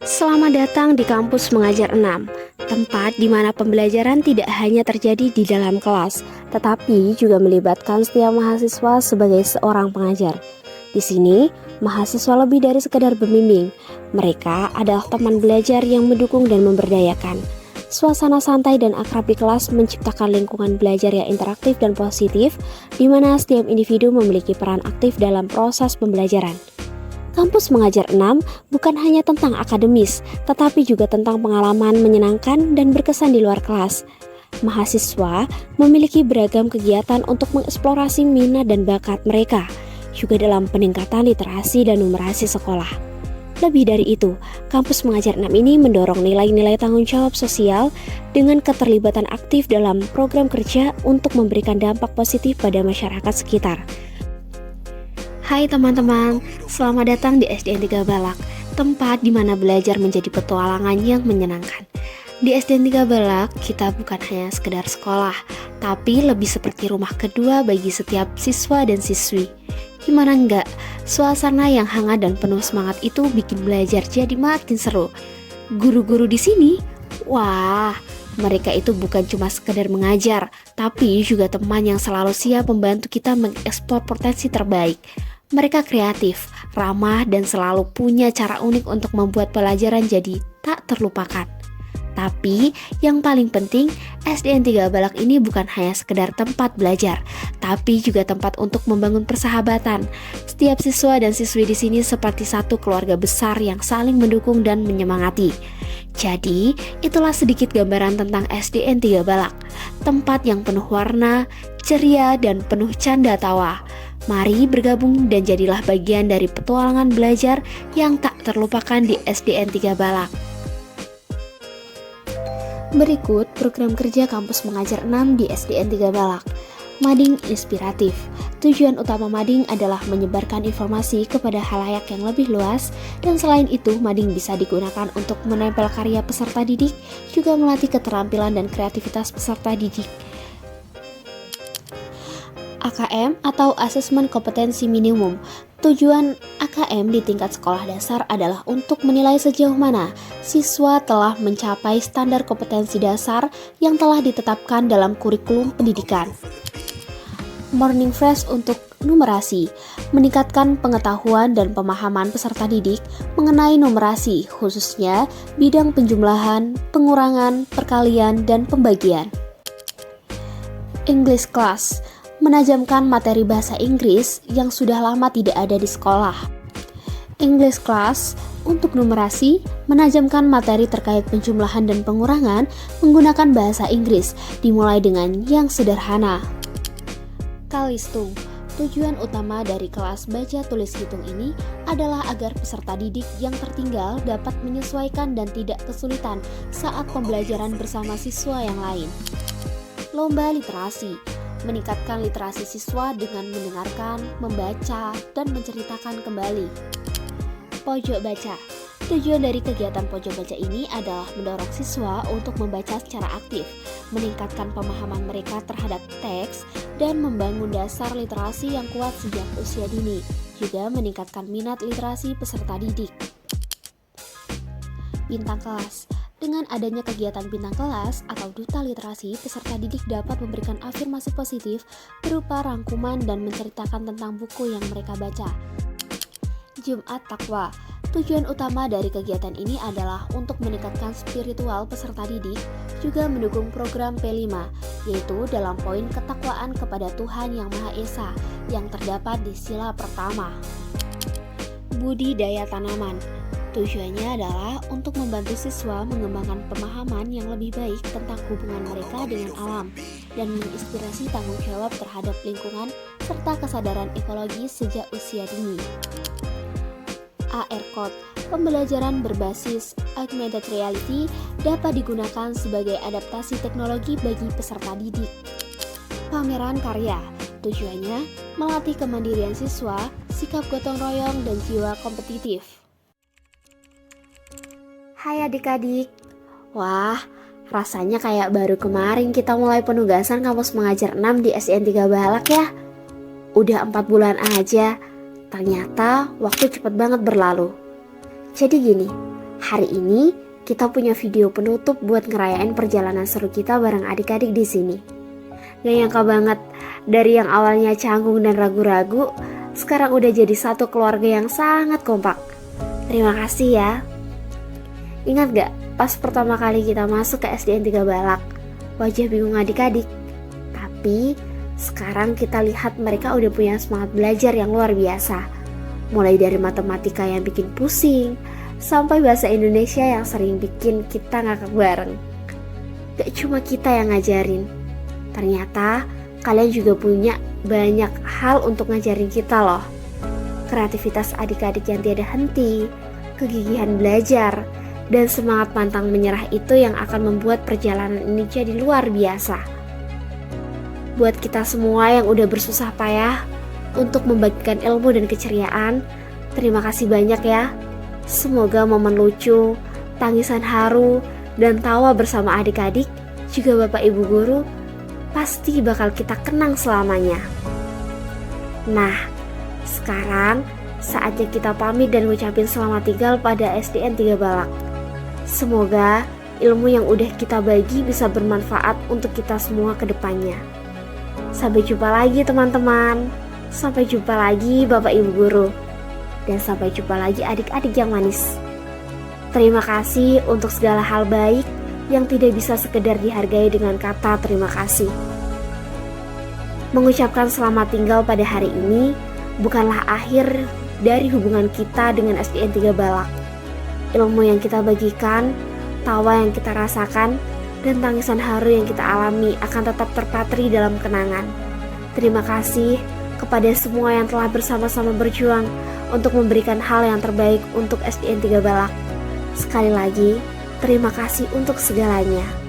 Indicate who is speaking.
Speaker 1: Selamat datang di Kampus Mengajar 6, tempat di mana pembelajaran tidak hanya terjadi di dalam kelas, tetapi juga melibatkan setiap mahasiswa sebagai seorang pengajar. Di sini, mahasiswa lebih dari sekedar pembimbing. Mereka adalah teman belajar yang mendukung dan memberdayakan. Suasana santai dan akrab di kelas menciptakan lingkungan belajar yang interaktif dan positif, di mana setiap individu memiliki peran aktif dalam proses pembelajaran. Kampus Mengajar 6 bukan hanya tentang akademis, tetapi juga tentang pengalaman menyenangkan dan berkesan di luar kelas. Mahasiswa memiliki beragam kegiatan untuk mengeksplorasi minat dan bakat mereka, juga dalam peningkatan literasi dan numerasi sekolah. Lebih dari itu, Kampus Mengajar 6 ini mendorong nilai-nilai tanggung jawab sosial dengan keterlibatan aktif dalam program kerja untuk memberikan dampak positif pada masyarakat sekitar. Hai teman-teman, selamat datang di SDN 3 Balak, tempat di mana belajar menjadi petualangan yang menyenangkan. Di SDN 3 Balak, kita bukan hanya sekedar sekolah, tapi lebih seperti rumah kedua bagi setiap siswa dan siswi. Gimana enggak, suasana yang hangat dan penuh semangat itu bikin belajar jadi makin seru. Guru-guru di sini, wah, mereka itu bukan cuma sekedar mengajar, tapi juga teman yang selalu siap membantu kita mengeksplor potensi terbaik. Mereka kreatif, ramah, dan selalu punya cara unik untuk membuat pelajaran jadi tak terlupakan. Tapi, yang paling penting, SDN 3 Balak ini bukan hanya sekedar tempat belajar, tapi juga tempat untuk membangun persahabatan. Setiap siswa dan siswi di sini seperti satu keluarga besar yang saling mendukung dan menyemangati. Jadi, itulah sedikit gambaran tentang SDN 3 Balak, tempat yang penuh warna, ceria, dan penuh canda tawa. Mari bergabung dan jadilah bagian dari petualangan belajar yang tak terlupakan di SDN 3 Balak. Berikut program kerja Kampus Mengajar 6 di SDN 3 Balak. Mading inspiratif. Tujuan utama Mading adalah menyebarkan informasi kepada khalayak yang lebih luas, dan selain itu Mading bisa digunakan untuk menempel karya peserta didik, juga melatih keterampilan dan kreativitas peserta didik. AKM atau Asesmen Kompetensi Minimum. Tujuan AKM di tingkat sekolah dasar adalah untuk menilai sejauh mana siswa telah mencapai standar kompetensi dasar yang telah ditetapkan dalam kurikulum pendidikan. Morning Fresh untuk numerasi, meningkatkan pengetahuan dan pemahaman peserta didik mengenai numerasi, khususnya bidang penjumlahan, pengurangan, perkalian, dan pembagian. English Class, menajamkan materi bahasa Inggris yang sudah lama tidak ada di sekolah. English Class untuk numerasi, menajamkan materi terkait penjumlahan dan pengurangan menggunakan bahasa Inggris, dimulai dengan yang sederhana. Kalistung, tujuan utama dari kelas baca tulis hitung ini adalah agar peserta didik yang tertinggal dapat menyesuaikan dan tidak kesulitan saat pembelajaran bersama siswa yang lain. Lomba literasi, meningkatkan literasi siswa dengan mendengarkan, membaca, dan menceritakan kembali. Pojok baca. Tujuan dari kegiatan pojok baca ini adalah mendorong siswa untuk membaca secara aktif, meningkatkan pemahaman mereka terhadap teks, dan membangun dasar literasi yang kuat sejak usia dini, juga meningkatkan minat literasi peserta didik. Bintang kelas. Dengan adanya kegiatan bintang kelas atau duta literasi, peserta didik dapat memberikan afirmasi positif berupa rangkuman dan menceritakan tentang buku yang mereka baca. Jumat Takwa. Tujuan utama dari kegiatan ini adalah untuk meningkatkan spiritual peserta didik, juga mendukung program P5, yaitu dalam poin ketakwaan kepada Tuhan Yang Maha Esa yang terdapat di sila pertama. Budidaya tanaman. Tujuannya adalah untuk membantu siswa mengembangkan pemahaman yang lebih baik tentang hubungan mereka dengan alam dan menginspirasi tanggung jawab terhadap lingkungan serta kesadaran ekologis sejak usia dini. AR Code, pembelajaran berbasis augmented reality dapat digunakan sebagai adaptasi teknologi bagi peserta didik. Pameran karya. Tujuannya melatih kemandirian siswa, sikap gotong royong, dan jiwa kompetitif. Hai adik-adik. Wah, rasanya kayak baru kemarin kita mulai penugasan kampus mengajar 6 di SDN 3 Balak ya. Udah 4 bulan aja, ternyata waktu cepet banget berlalu. Jadi gini, hari ini kita punya video penutup buat ngerayain perjalanan seru kita bareng adik-adik di sini. Gak nyangka banget, dari yang awalnya canggung dan ragu-ragu, sekarang udah jadi satu keluarga yang sangat kompak. Terima kasih ya. Ingat gak pas pertama kali kita masuk ke SDN 3 Balak, wajah bingung adik-adik. Tapi sekarang kita lihat mereka udah punya semangat belajar yang luar biasa. Mulai dari matematika yang bikin pusing, sampai bahasa Indonesia yang sering bikin kita ngakak bareng. Gak cuma kita yang ngajarin, ternyata kalian juga punya banyak hal untuk ngajarin kita loh. Kreativitas adik-adik yang tiada henti, kegigihan belajar, dan semangat pantang menyerah itu yang akan membuat perjalanan ini jadi luar biasa. Buat kita semua yang udah bersusah payah untuk membagikan ilmu dan keceriaan, terima kasih banyak ya. Semoga momen lucu, tangisan haru, dan tawa bersama adik-adik, juga Bapak Ibu Guru, pasti bakal kita kenang selamanya. Nah, sekarang saatnya kita pamit dan ngucapin selamat tinggal pada SDN 3 Balak. Semoga ilmu yang udah kita bagi bisa bermanfaat untuk kita semua ke depannya. Sampai jumpa lagi teman-teman. Sampai jumpa lagi Bapak Ibu Guru. Dan sampai jumpa lagi adik-adik yang manis. Terima kasih untuk segala hal baik yang tidak bisa sekedar dihargai dengan kata terima kasih. Mengucapkan selamat tinggal pada hari ini bukanlah akhir dari hubungan kita dengan SDN 3 Balak. Ilmu yang kita bagikan, tawa yang kita rasakan, dan tangisan haru yang kita alami akan tetap terpatri dalam kenangan. Terima kasih kepada semua yang telah bersama-sama berjuang untuk memberikan hal yang terbaik untuk SDN 3 Balak. Sekali lagi, terima kasih untuk segalanya.